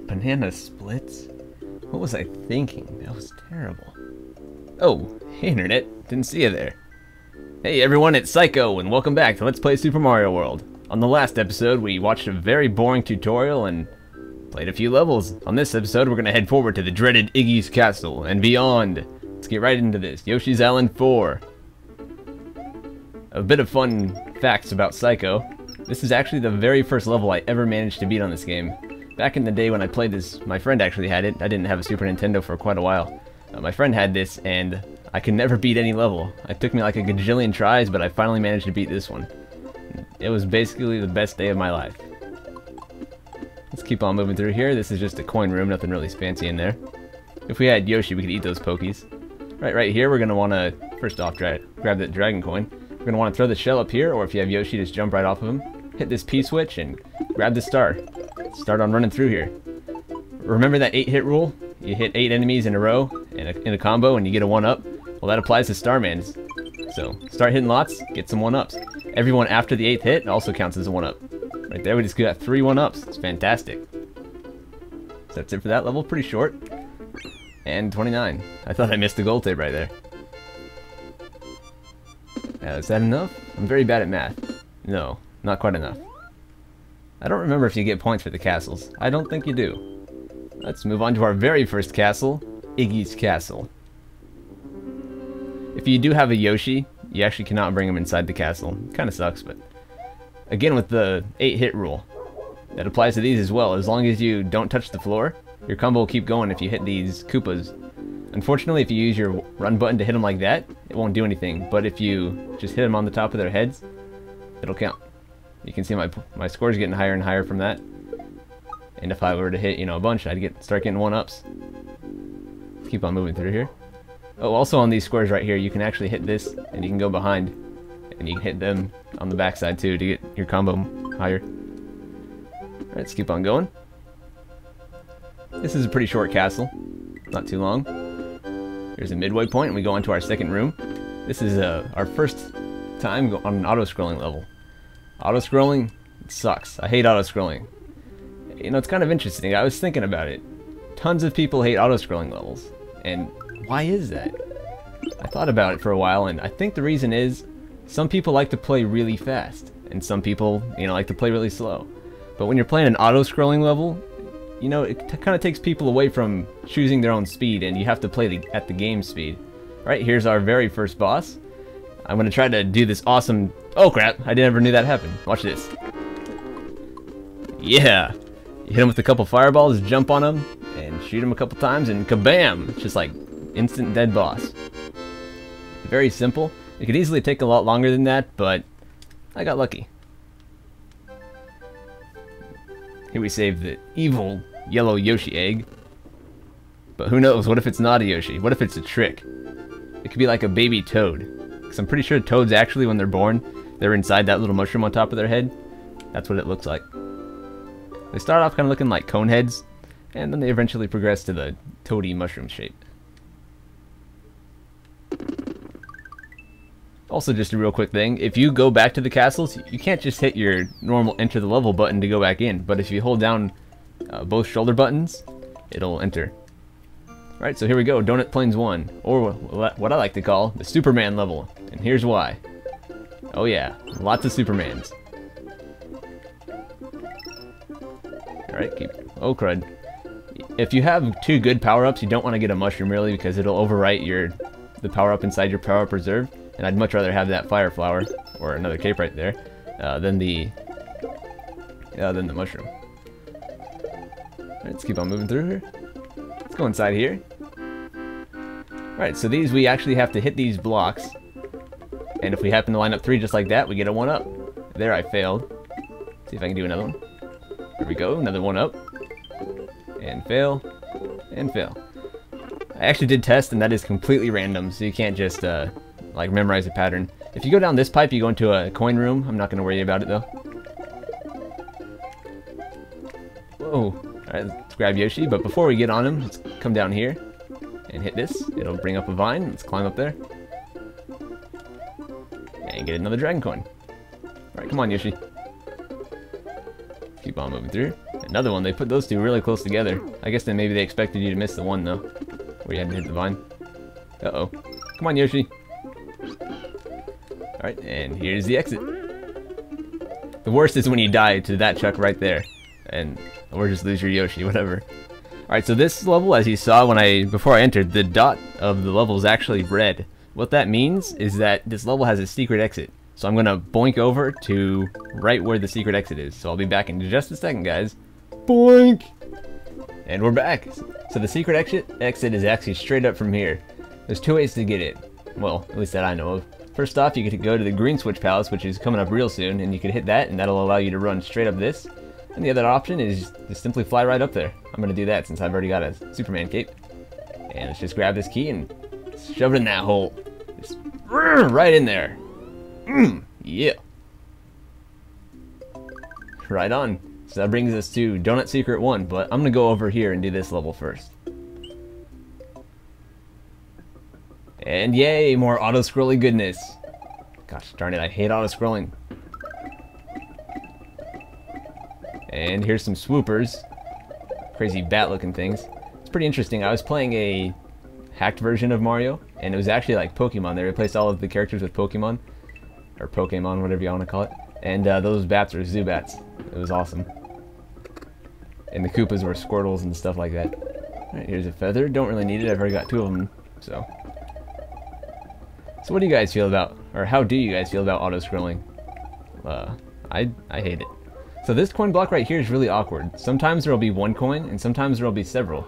Banana splits? What was I thinking? That was terrible. Oh, hey Internet. Didn't see you there. Hey everyone, it's Psycho, and welcome back to Let's Play Super Mario World. On the last episode, we watched a very boring tutorial and played a few levels. On this episode, we're going to head forward to the dreaded Iggy's Castle and beyond. Let's get right into this. Yoshi's Island 4. A bit of fun facts about Psycho. This is actually the very first level I ever managed to beat on this game. Back in the day when I played this, my friend actually had it. I didn't have a Super Nintendo for quite a while. My friend had this, and I could never beat any level. It took me like a gajillion tries, but I finally managed to beat this one. It was basically the best day of my life. Let's keep on moving through here. This is just a coin room, nothing really fancy in there. If we had Yoshi, we could eat those Pokies. Right here, we're going to want to, first off, grab that dragon coin. We're going to want to throw the shell up here, or if you have Yoshi, just jump right off of him. Hit this P-switch and grab the star. Start on running through here. Remember that 8-hit rule? You hit 8 enemies in a row, in a combo, and you get a 1-up? Well, that applies to Starman's. So, start hitting lots, get some 1-ups. Everyone after the 8th hit also counts as a 1-up. Right there, we just got 3 1-ups. It's fantastic. So that's it for that level. Pretty short. And 29. I thought I missed the gold tape right there. Is that enough? I'm very bad at math. No, not quite enough. I don't remember if you get points for the castles. I don't think you do. Let's move on to our very first castle, Iggy's Castle. If you do have a Yoshi, you actually cannot bring him inside the castle. Kinda sucks, but... Again, with the 8-hit rule. That applies to these as well. As long as you don't touch the floor, your combo will keep going if you hit these Koopas. Unfortunately, if you use your run button to hit them like that, it won't do anything. But if you just hit them on the top of their heads, it'll count. You can see my score's getting higher and higher from that. And if I were to hit, you know, a bunch, I'd start getting 1-ups. Let's keep on moving through here. Oh, also on these squares right here, you can actually hit this, and you can go behind. And you can hit them on the backside too to get your combo higher. Alright, let's keep on going. This is a pretty short castle. Not too long. There's a midway point, and we go on to our second room. This is our first time on an auto-scrolling level. Auto-scrolling sucks. I hate auto-scrolling. You know, it's kind of interesting. I was thinking about it. Tons of people hate auto-scrolling levels. And why is that? I thought about it for a while, and I think the reason is some people like to play really fast, and some people, you know, like to play really slow. But when you're playing an auto-scrolling level, you know, it kind of takes people away from choosing their own speed, and you have to play at the game speed. Alright, here's our very first boss. I'm going to try to do this awesome... Oh crap, I never knew that happened. Watch this. Yeah! You hit him with a couple fireballs, jump on him, and shoot him a couple times, and kabam! It's just like instant dead boss. Very simple. It could easily take a lot longer than that, but I got lucky. Here we save the evil yellow Yoshi egg. But who knows, what if it's not a Yoshi? What if it's a trick? It could be like a baby toad. Because I'm pretty sure toads actually, when they're born, they're inside that little mushroom on top of their head. That's what it looks like. They start off kind of looking like cone heads, and then they eventually progress to the toady mushroom shape. Also, just a real quick thing, if you go back to the castles, you can't just hit your normal enter the level button to go back in, but if you hold down both shoulder buttons, it'll enter. Alright, so here we go, Donut Plains 1, or what I like to call the Superman level, and here's why. Oh yeah, lots of Supermans. Alright, oh crud. If you have 2 good power-ups, you don't want to get a mushroom really, because it'll overwrite the power-up inside your power-up reserve. And I'd much rather have that fire flower, or another cape right there, than the mushroom. Alright, let's keep on moving through here. Let's go inside here. Alright, so these, we actually have to hit these blocks. And if we happen to line up 3 just like that, we get a 1-up. There, I failed. See if I can do another one. Here we go, another 1-up. And fail. And fail. I actually did test, and that is completely random, so you can't just, like, memorize a pattern. If you go down this pipe, you go into a coin room. I'm not going to worry about it, though. Whoa. Alright, let's grab Yoshi, but before we get on him, let's come down here and hit this. It'll bring up a vine. Let's climb up there. And get another dragon coin. Alright, come on, Yoshi. Keep on moving through. Another one. They put those two really close together. I guess then maybe they expected you to miss the one, though, where you had to hit the vine. Uh-oh. Come on, Yoshi. Alright, and here's the exit. The worst is when you die to that Chuck right there. Or just lose your Yoshi, whatever. Alright, so this level, as you saw before I entered, the dot of the level is actually red. What that means is that this level has a secret exit. So I'm gonna boink over to right where the secret exit is. So I'll be back in just a second, guys. Boink! And we're back. So the secret exit is actually straight up from here. There's two ways to get it. Well, at least that I know of. First off, you could go to the Green Switch Palace, which is coming up real soon, and you could hit that, and that'll allow you to run straight up this. And the other option is to simply fly right up there. I'm gonna do that since I've already got a Superman cape. And let's just grab this key and shove it in that hole. Just right in there. Yeah. Right on. So that brings us to Donut Secret 1, but I'm gonna go over here and do this level first. And yay, more auto-scrolling goodness. Gosh darn it, I hate auto-scrolling. And here's some swoopers. Crazy bat-looking things. It's pretty interesting. I was playing a hacked version of Mario, and it was actually like Pokemon. They replaced all of the characters with Pokemon. Or Pokemon, whatever you want to call it. And those bats were Zubats. It was awesome. And the Koopas were Squirtles and stuff like that. Alright, here's a feather. Don't really need it. I've already got two of them, so... So what do you guys feel about, or how do you guys feel about auto-scrolling? I hate it. So this coin block right here is really awkward. Sometimes there will be one coin, and sometimes there will be several.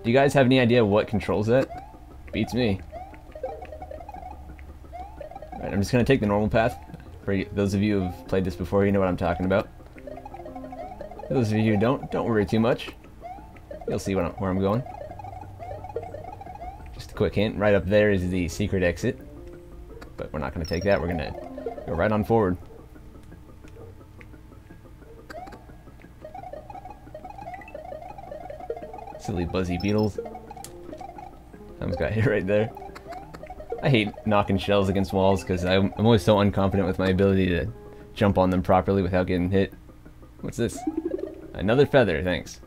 Do you guys have any idea what controls that? Beats me. Alright, I'm just going to take the normal path. For those of you who have played this before, you know what I'm talking about. For those of you who don't worry too much. You'll see where I'm going. Just a quick hint, right up there is the secret exit. But we're not going to take that, we're going to go right on forward. Silly buzzy beetles. Someone's got hit right there. I hate knocking shells against walls because I'm always so unconfident with my ability to jump on them properly without getting hit. What's this? Another feather, thanks.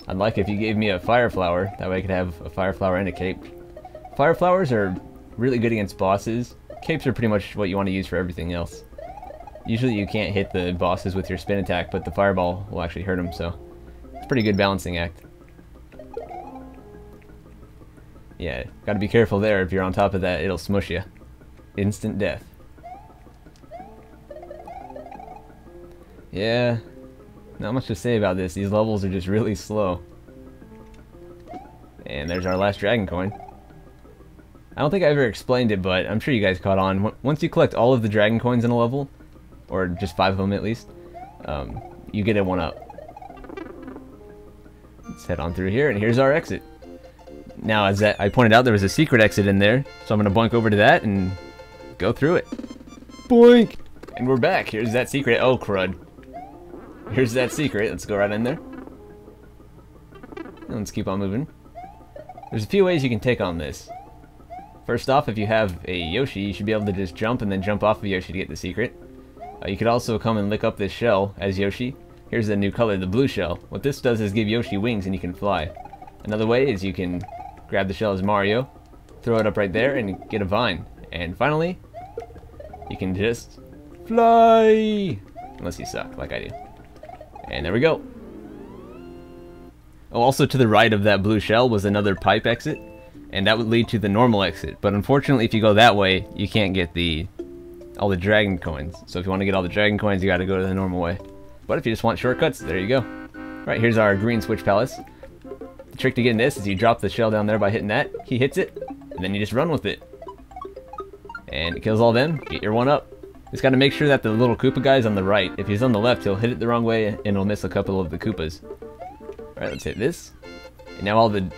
I'd like if you gave me a fire flower, that way I could have a fire flower and a cape. Fire flowers are really good against bosses. Capes are pretty much what you want to use for everything else. Usually you can't hit the bosses with your spin attack, but the fireball will actually hurt them, so it's a pretty good balancing act. Yeah, gotta be careful there. If you're on top of that, it'll smush you. Instant death. Yeah, not much to say about this. These levels are just really slow. And there's our last dragon coin. I don't think I ever explained it, but I'm sure you guys caught on. Once you collect all of the dragon coins in a level, or just 5 of them at least, you get a 1-up. Let's head on through here, and here's our exit. Now, as I pointed out, there was a secret exit in there, so I'm going to boink over to that and go through it. Boink! And we're back. Here's that secret. Oh, crud. Here's that secret. Let's go right in there. And let's keep on moving. There's a few ways you can take on this. First off, if you have a Yoshi, you should be able to just jump and then jump off of Yoshi to get the secret. You could also come and lick up this shell as Yoshi. Here's the new color, the blue shell. What this does is give Yoshi wings and you can fly. Another way is you can grab the shell as Mario, throw it up right there, and get a vine. And finally, you can just fly! Unless you suck, like I do. And there we go. Oh, also to the right of that blue shell was another pipe exit, and that would lead to the normal exit. But unfortunately, if you go that way, you can't get all the dragon coins. So if you want to get all the dragon coins, you got to go to the normal way. But if you just want shortcuts, there you go. Right, here's our Green Switch Palace. The trick to getting this is you drop the shell down there by hitting that. He hits it, and then you just run with it. And it kills all them. Get your 1-up. Just got to make sure that the little Koopa guy's on the right. If he's on the left, he'll hit it the wrong way, and he'll miss a couple of the Koopas. Alright, let's hit this. And now all the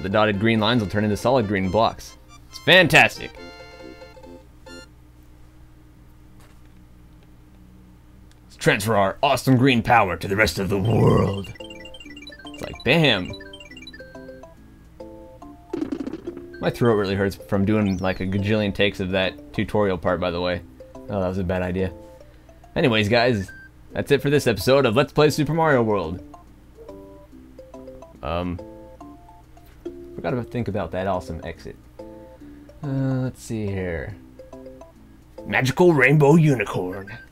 dotted green lines will turn into solid green blocks. It's fantastic! Let's transfer our awesome green power to the rest of the world. It's like, bam! My throat really hurts from doing like a gajillion takes of that tutorial part, by the way. Oh, that was a bad idea. Anyways, guys, that's it for this episode of Let's Play Super Mario World. Forgot to think about that awesome exit. Let's see here. Magical Rainbow Unicorn.